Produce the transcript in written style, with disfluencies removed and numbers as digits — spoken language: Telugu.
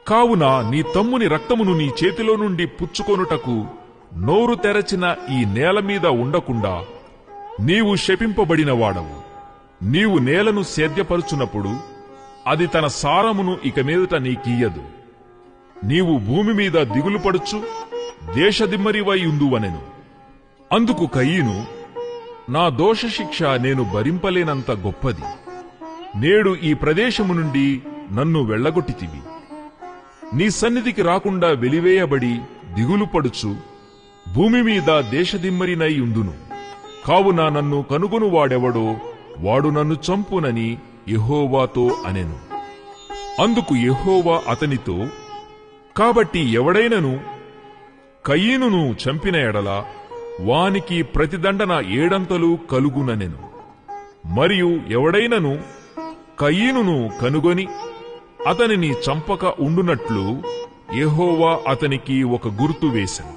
కావున నీ తమ్ముని రక్తమును నీ చేతిలో నుండి పుచ్చుకొనుటకు నోరు తెరచిన ఈ నేల మీద ఉండకుండా నీవు శపింపబడినవాడవు. నీవు నేలను సేద్యపరుచున్నప్పుడు అది తన సారమును ఇక మీదట నీకియ్యదు. నీవు భూమి మీద దిగులుపడుచు దేశదిమ్మరివై ఉందువనెను. అందుకు కయీను, నా దోషశిక్ష నేను భరింపలేనంత గొప్పది. నేడు ఈ ప్రదేశము నుండి నన్ను వెళ్లగొట్టితివి. నీ సన్నిధికి రాకుండా వెలివేయబడి దిగులుపడుచు భూమి మీద దేశదిమ్మరినై ఉందును. కావున నన్ను కనుగొనువాడెవడో వాడు నన్ను చంపునని యెహోవాతో అనెను. అందుకు యెహోవా అతనితో, కాబట్టి ఎవడైనను కయీనును చంపిన ఎడల వానికి ప్రతిదండన 7 కలుగుననెను. మరియు ఎవడైనను కయీనును కనుగొని అతనిని చంపక ఉండునట్లు యెహోవా అతనికి ఒక గుర్తు వేసెను.